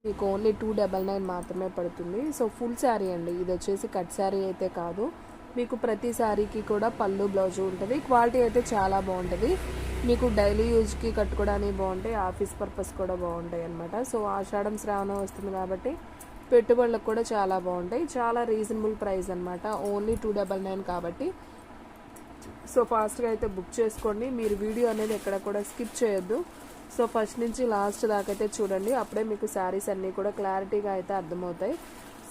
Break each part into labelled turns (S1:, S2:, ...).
S1: మీకు ఓన్లీ 299 మాత్రమే పడుతుంది. సో ఫుల్ శారీ అండి, ఇది వచ్చేసి కట్ శారీ అయితే కాదు. మీకు ప్రతి శారీకి కూడా పళ్ళు బ్లౌజ్ ఉంటుంది. క్వాలిటీ అయితే చాలా బాగుంటుంది. మీకు డైలీ యూజ్కి కట్టుకోవడానికి బాగుంటాయి, ఆఫీస్ పర్పస్ కూడా బాగుంటాయి అనమాట. సో ఆషాఢం శ్రావణం వస్తుంది కాబట్టి పెట్టుబడులకు కూడా చాలా బాగుంటాయి. చాలా రీజనబుల్ ప్రైస్ అనమాట, ఓన్లీ 299 కాబట్టి. సో ఫాస్ట్గా అయితే బుక్ చేసుకోండి. మీరు వీడియో అనేది ఎక్కడ కూడా స్కిప్ చేయొద్దు. సో ఫస్ట్ నుంచి లాస్ట్ దాకా అయితే చూడండి, అప్పుడే మీకు శారీస్ అన్నీ కూడా క్లారిటీగా అయితే అర్థమవుతాయి.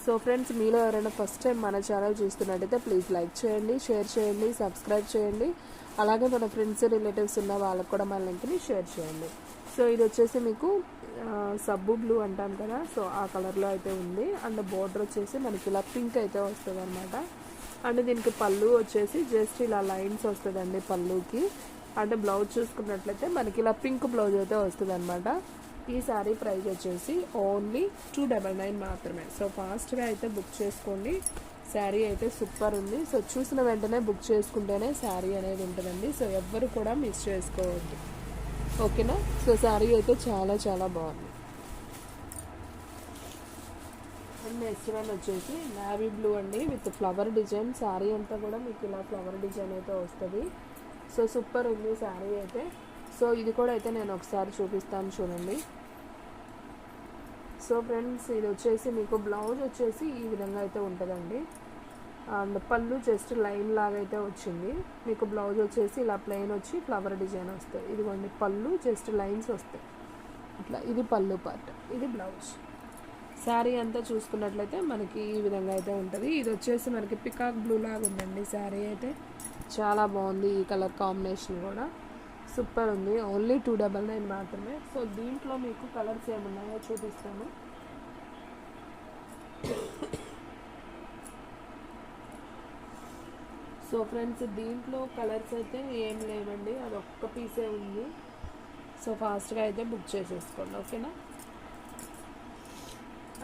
S1: సో ఫ్రెండ్స్, మీలో ఎవరైనా ఫస్ట్ టైం మన ఛానల్ చూస్తున్నట్టయితే ప్లీజ్ లైక్ చేయండి, షేర్ చేయండి, సబ్స్క్రైబ్ చేయండి. అలాగే మన ఫ్రెండ్స్ రిలేటివ్స్ ఉన్న వాళ్ళకు కూడా మన లింక్ని షేర్ చేయండి. సో ఇది వచ్చేసి మీకు సబ్బు బ్లూ అంటాం కదా, సో ఆ కలర్లో అయితే ఉంది. అండ్ బోర్డర్ వచ్చేసి మనకి ఇలా పింక్ అయితే వస్తుంది అనమాట. అండ్ దీనికి పళ్ళు వచ్చేసి జస్ట్ ఇలా లైన్స్ వస్తుందండి పళ్ళుకి. అంటే బ్లౌజ్ చూసుకున్నట్లయితే మనకి ఇలా పింక్ బ్లౌజ్ అయితే వస్తుంది అనమాట. ఈ శారీ ప్రైస్ వచ్చేసి ఓన్లీ 299 మాత్రమే. సో ఫాస్ట్గా అయితే బుక్ చేసుకోండి. శారీ అయితే సూపర్ ఉంది. సో చూసిన వెంటనే బుక్ చేసుకుంటేనే శారీ అనేది ఉంటుందండి. సో ఎవ్వరు కూడా మిస్ చేసుకోవద్దు, ఓకేనా. సో శారీ అయితే చాలా చాలా బాగుంది. అండ్ నెక్స్ట్ వన్ వచ్చేసి నావీ బ్లూ అండి, విత్ ఫ్లవర్ డిజైన్. శారీ అంతా కూడా మీకు ఇలా ఫ్లవర్ డిజైన్ అయితే వస్తుంది. సో సూపర్ ఉంది శారీ అయితే. సో ఇది కూడా అయితే నేను ఒకసారి చూపిస్తాను చూడండి. సో ఫ్రెండ్స్, ఇది వచ్చేసి మీకు బ్లౌజ్ వచ్చేసి ఈ విధంగా అయితే ఉంటుందండి. అండ్ పళ్ళు జస్ట్ లైన్ లాగా అయితే వచ్చింది. మీకు బ్లౌజ్ వచ్చేసి ఇలా ప్లెయిన్ వచ్చి ఫ్లవర్ డిజైన్ వస్తాయి. ఇదిగోండి పళ్ళు జస్ట్ లైన్స్ వస్తాయి అట్లా. ఇది పళ్ళు పార్ట్, ఇది బ్లౌజ్. శారీ అంతా చూసుకున్నట్లయితే మనకి ఈ విధంగా అయితే ఉంటుంది. ఇది వచ్చేసి మనకి పికాక్ బ్లూ లాగా ఉందండి శారీ అయితే. చాలా బాగుంది, ఈ కలర్ కాంబినేషన్ కూడా సూపర్ ఉంది. ఓన్లీ 299 మాత్రమే. సో దీంట్లో మీకు కలర్స్ ఏమున్నాయో చూపిస్తాను. సో ఫ్రెండ్స్, దీంట్లో కలర్స్ అయితే ఏం లేవండి, అది ఒక్క పీసే ఉంది. సో ఫాస్ట్గా అయితే బుక్ చేసేసుకోండి, ఓకేనా.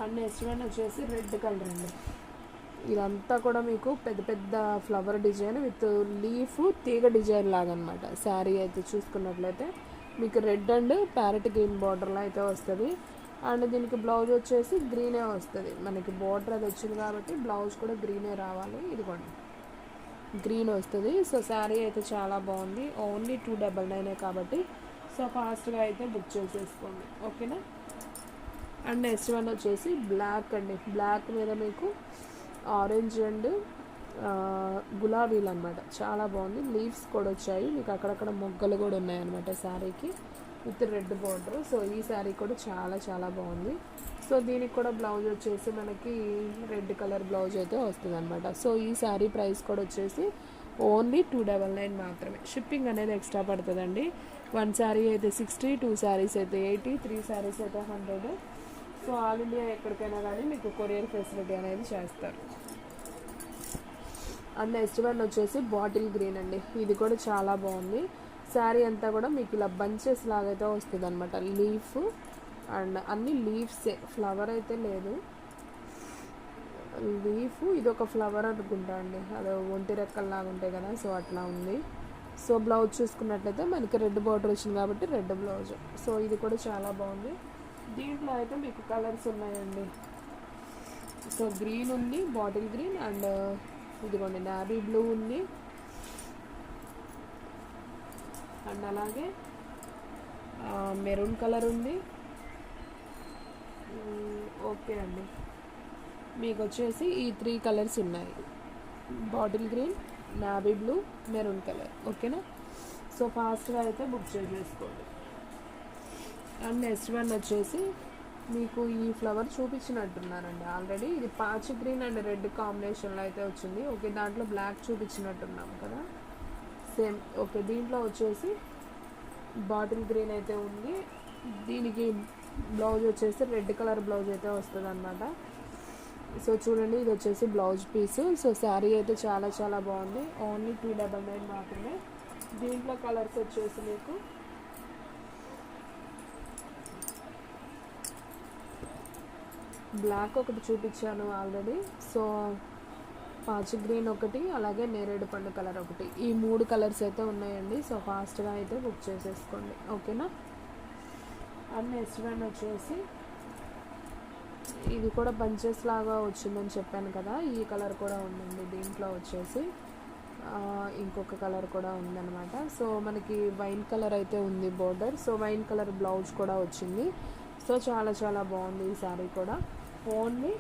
S1: అండ్ నెక్స్ట్ వన్ వచ్చేసి రెడ్ కలర్ అండి. ఇదంతా కూడా మీకు పెద్ద పెద్ద ఫ్లవర్ డిజైన్ విత్ లీఫ్ తీగ డిజైన్ లాగా అనమాట. శారీ అయితే చూసుకున్నట్లయితే మీకు రెడ్ అండ్ ప్యారెట్ గ్రీన్ బార్డర్లో అయితే వస్తుంది. అండ్ దీనికి బ్లౌజ్ వచ్చేసి గ్రీనే వస్తుంది. మనకి బార్డర్ అది వచ్చింది కాబట్టి బ్లౌజ్ కూడా గ్రీనే రావాలి. ఇదిగోండి గ్రీన్ వస్తుంది. సో శారీ అయితే చాలా బాగుంది, ఓన్లీ 299 కాబట్టి. సో ఫాస్ట్గా అయితే బుక్ చేసేసుకోండి, ఓకేనా. అండ్ నెక్స్ట్ వన్ వచ్చేసి బ్లాక్ అండి. బ్లాక్ మీద మీకు ఆరెంజ్ అండ్ గులాబీలు అనమాట. చాలా బాగుంది. లీవ్స్ కూడా వచ్చాయి మీకు, అక్కడక్కడ మొగ్గలు కూడా ఉన్నాయన్నమాట శారీకి విత్ రెడ్ బార్డర్. సో ఈ శారీ కూడా చాలా చాలా బాగుంది. సో దీనికి కూడా బ్లౌజ్ వచ్చేసి మనకి రెడ్ కలర్ బ్లౌజ్ అయితే వస్తుంది అనమాట. సో ఈ శారీ ప్రైస్ కూడా వచ్చేసి ఓన్లీ 299 మాత్రమే. షిప్పింగ్ అనేది ఎక్స్ట్రా పడుతుందండి. 1 శారీ అయితే 60, 2 శారీస్ అయితే 80, 3 శారీస్ అయితే 100. సో ఆల్ ఇండియా ఎక్కడికైనా కానీ మీకు కొరియర్ ఫెసిలిటీ అనేది చేస్తారు. అండ్ నెక్స్ట్ వన్ వచ్చేసి బాటిల్ గ్రీన్ అండి. ఇది కూడా చాలా బాగుంది. శారీ అంతా కూడా మీకు ఇలా బంచెస్ లాగైతే వస్తుంది అనమాట. లీఫ్ అండ్ అన్ని లీవ్సే, ఫ్లవర్ అయితే లేదు. లీఫ్ ఇది ఒక ఫ్లవర్ అనుకుంటా అండి, అది ఒంటి రెక్కల్లాగా ఉంటాయి కదా, సో అట్లా ఉంది. సో బ్లౌజ్ చూసుకున్నట్లయితే మనకి రెడ్ బార్డర్ వచ్చింది కాబట్టి రెడ్ బ్లౌజ్. సో ఇది కూడా చాలా బాగుంది. దీంట్లో అయితే మీకు కలర్స్ ఉన్నాయండి. సో గ్రీన్ ఉంది, బాటిల్ గ్రీన్, అండ్ ఇదిగోండి నావీ బ్లూ ఉంది, అండ్ అలాగే మెరూన్ కలర్ ఉంది. ఓకే అండి, మీకు వచ్చేసి ఈ 3 కలర్స్ ఉన్నాయి, bottle green, navy blue, maroon colour, ఓకేనా. సో ఫాస్ట్గా అయితే బుక్ చేసేసుకోండి. అండ్ నెక్స్ట్ వన్ వచ్చేసి మీకు ఈ ఫ్లవర్ చూపించినట్టున్నానండి ఆల్రెడీ. ఇది పాచి గ్రీన్ అండ్ రెడ్ కాంబినేషన్లో అయితే వచ్చింది. ఓకే, దాంట్లో బ్లాక్ చూపించినట్టున్నాం కదా, సేమ్. ఓకే, దీంట్లో వచ్చేసి బాటిల్ గ్రీన్ అయితే ఉంది. దీనికి బ్లౌజ్ వచ్చేసి రెడ్ కలర్ బ్లౌజ్ అయితే వస్తుంది అనమాట. సో చూడండి, ఇది వచ్చేసి బ్లౌజ్ పీసు. సో శారీ అయితే చాలా చాలా బాగుంది, ఓన్లీ 299 మాత్రమే. దీంట్లో కలర్స్ వచ్చేసి మీకు బ్లాక్ ఒకటి చూపించాను ఆల్రెడీ. సో పాచి గ్రీన్ ఒకటి, అలాగే నేరేడు పండు కలర్ ఒకటి, ఈ 3 కలర్స్ అయితే ఉన్నాయండి. సో ఫాస్ట్గా అయితే బుక్ చేసేసుకోండి, ఓకేనా. అండ్ నెక్స్ట్ వన్ వచ్చేసి ఇది కూడా బంచెస్ లాగా వచ్చిందని చెప్పాను కదా, ఈ కలర్ కూడా ఉందండి దీంట్లో వచ్చేసి. ఇంకొక కలర్ కూడా ఉందన్నమాట. సో మనకి వైన్ కలర్ అయితే ఉంది border. So wine colour blouse కూడా వచ్చింది. సో చాలా చాలా బాగుంది ఈ శారీ కూడా. ఓన్లీ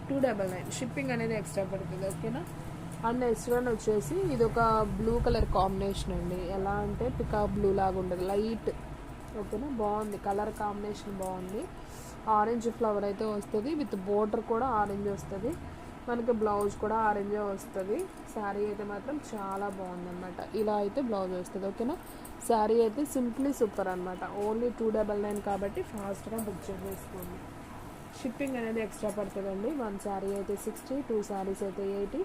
S1: 299 షిప్పింగ్ అనేది ఎక్స్ట్రా పడుతుంది, ఓకేనా. అండ్ నెక్స్ట్ వన్ వచ్చేసి ఇది ఒక బ్లూ కలర్ కాంబినేషన్ అండి. ఎలా అంటే పికాక్ బ్లూ లాగా ఉంటుంది, లైట్, ఓకేనా. బాగుంది కలర్ కాంబినేషన్, బాగుంది. ఆరెంజ్ ఫ్లవర్ అయితే వస్తుంది, విత్ బోర్డర్ కూడా ఆరెంజ్ వస్తుంది. మనకి బ్లౌజ్ కూడా ఆరెంజే వస్తుంది. శారీ అయితే మాత్రం చాలా బాగుంది అనమాట. ఇలా అయితే బ్లౌజ్ వస్తుంది, ఓకేనా. శారీ అయితే సింప్లీ సూపర్ అనమాట. ఓన్లీ 299 కాబట్టి ఫాస్ట్గా బుక్ చేసేసుకోండి. షిప్పింగ్ అనేది ఎక్స్ట్రా పడుతుందండి. 1 శారీ అయితే 60, 2 శారీస్ అయితే 80,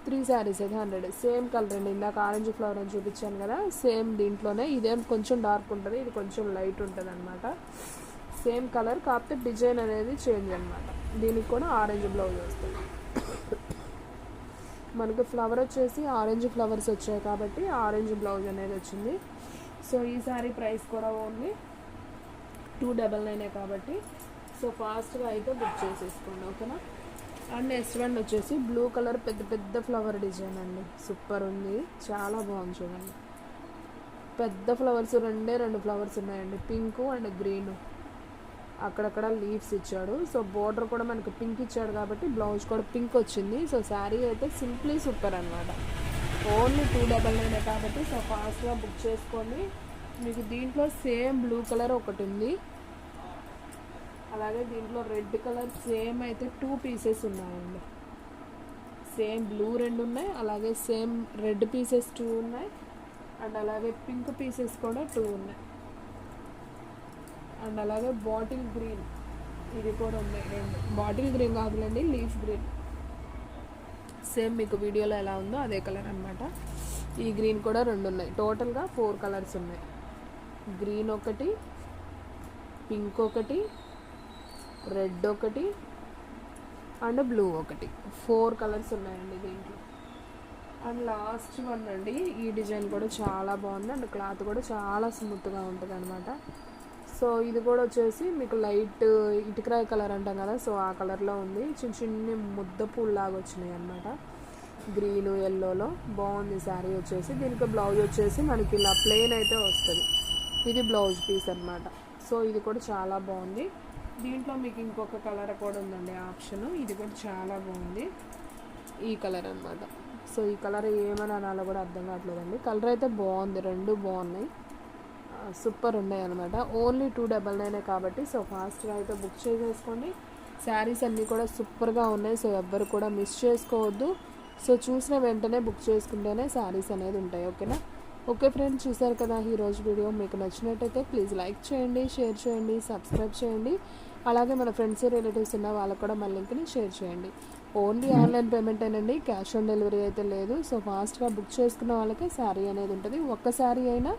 S1: 3 శారీస్ అయితే 100. సేమ్ కలర్ అండి, ఇందాక ఆరెంజ్ ఫ్లవర్ అని చూపించాను కదా, సేమ్ దీంట్లోనే. ఇదేం కొంచెం డార్క్ ఉంటుంది, ఇది కొంచెం లైట్ ఉంటుంది అనమాట. సేమ్ కలర్, కాకపోతే డిజైన్ అనేది చేంజ్ అనమాట. దీనికి కూడా ఆరెంజ్ బ్లౌజ్ వస్తుంది. మనకు ఫ్లవర్ వచ్చేసి ఆరెంజ్ ఫ్లవర్స్ వచ్చాయి కాబట్టి ఆరెంజ్ బ్లౌజ్ అనేది వచ్చింది. సో ఈ సారీ ప్రైస్ కూడా ఓన్లీ 299 కాబట్టి సో ఫాస్ట్గా అయితే బుక్ చేసేసుకోండి, ఓకేనా. అండ్ నెక్స్ట్ వన్ వచ్చేసి బ్లూ కలర్ పెద్ద పెద్ద ఫ్లవర్ డిజైన్ అండి. సూపర్ ఉంది, చాలా బాగుంది చూడండి. పెద్ద ఫ్లవర్స్, 2 ఫ్లవర్స్ ఉన్నాయండి, పింక్ అండ్ గ్రీన్. అక్కడక్కడ లీవ్స్ ఇచ్చాడు. సో బోర్డర్ కూడా మనకు పింక్ ఇచ్చాడు కాబట్టి బ్లౌజ్ కూడా పింక్ వచ్చింది. సో శారీ అయితే సింప్లీ సూపర్ అనమాట. ఓన్లీ 299 కాబట్టి సో ఫాస్ట్గా బుక్ చేసుకోండి. మీకు దీంట్లో సేమ్ బ్లూ కలర్ ఒకటి ఉంది, అలాగే దీంట్లో రెడ్ కలర్ సేమ్ అయితే 2 పీసెస్ ఉన్నాయండి. సేమ్ బ్లూ 2 ఉన్నాయి, అలాగే సేమ్ రెడ్ పీసెస్ 2 ఉన్నాయి, అండ్ అలాగే పింక్ పీసెస్ కూడా 2 ఉన్నాయి, అండ్ అలాగే బాటిల్ గ్రీన్ ఇది కూడా ఉన్నాయి 2. బాటిల్ గ్రీన్ కాదులేండి, లీఫ్ గ్రీన్. సేమ్ మీకు వీడియోలో ఎలా ఉందో అదే కలర్ అనమాట. ఈ గ్రీన్ కూడా 2 ఉన్నాయి. టోటల్గా 4 కలర్స్ ఉన్నాయి. గ్రీన్ ఒకటి, పింక్ ఒకటి, రెడ్ ఒకటి, అండ్ బ్లూ ఒకటి. 4 కలర్స్ ఉన్నాయండి దీంట్లో. అండ్ లాస్ట్ వన్ అండి, ఈ డిజైన్ కూడా చాలా బాగుంది. అండ్ క్లాత్ కూడా చాలా స్మూత్గా ఉంటుంది అనమాట. సో ఇది కూడా వచ్చేసి మీకు లైట్ ఇటుకరాయి కలర్ అంటాం కదా, సో ఆ కలర్లో ఉంది. చిన్న చిన్న ముద్ద పూల్లాగా వచ్చినాయి అనమాట, గ్రీన్ ఎల్లోలో. బాగుంది శారీ వచ్చేసి. దీనికి బ్లౌజ్ వచ్చేసి మనకి ఇలా ప్లెయిన్ అయితే వస్తుంది. ఇది బ్లౌజ్ పీస్ అనమాట. సో ఇది కూడా చాలా బాగుంది. దీంట్లో మీకు ఇంకొక కలర్ కూడా ఉందండి ఆప్షన్, ఇది కూడా చాలా బాగుంది. ఈ కలర్ అనమాట. సో ఈ కలర్ ఏమని అనాలో కూడా అర్థం కావట్లేదండి. కలర్ అయితే బాగుంది, 2 బాగున్నాయి, సూపర్ ఉన్నాయి అనమాట. ఓన్లీ 299 కాబట్టి సో ఫాస్ట్గా అయితే బుక్ చేసేసుకోండి. శారీస్ అన్నీ కూడా సూపర్గా ఉన్నాయి. సో ఎవ్వరు కూడా మిస్ చేసుకోవద్దు. సో చూసిన వెంటనే బుక్ చేసుకుంటేనే శారీస్ అనేది ఉంటాయి, ఓకేనా. ఓకే ఫ్రెండ్స్, చూసారు కదా ఈరోజు వీడియో. మీకు నచ్చినట్టయితే ప్లీజ్ లైక్ చేయండి, షేర్ చేయండి, సబ్స్క్రైబ్ చేయండి. అలాగే మన ఫ్రెండ్స్ రిలేటివ్స్ ఉన్న వాళ్ళకు కూడా మన లింక్ని షేర్ చేయండి. ఓన్లీ ఆన్లైన్ పేమెంట్ ఏనండి, క్యాష్ ఆన్ డెలివరీ అయితే లేదు. సో ఫాస్ట్గా బుక్ చేసుకున్న వాళ్ళకే శారీ అనేది ఉంటుంది. ఒక్క శారీ అయినా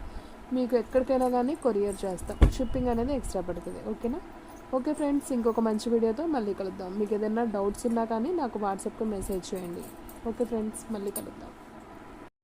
S1: మీకు ఎక్కడికైనా కానీ కొరియర్ చేస్తాం. షిప్పింగ్ అనేది ఎక్స్ట్రా పడుతుంది, ఓకేనా. ఓకే ఫ్రెండ్స్, ఇంకొక మంచి వీడియోతో మళ్ళీ కలుద్దాం. మీకు ఏదైనా డౌట్స్ ఉన్నా కానీ నాకు వాట్సాప్లో మెసేజ్ చేయండి. ఓకే ఫ్రెండ్స్, మళ్ళీ కలుద్దాం.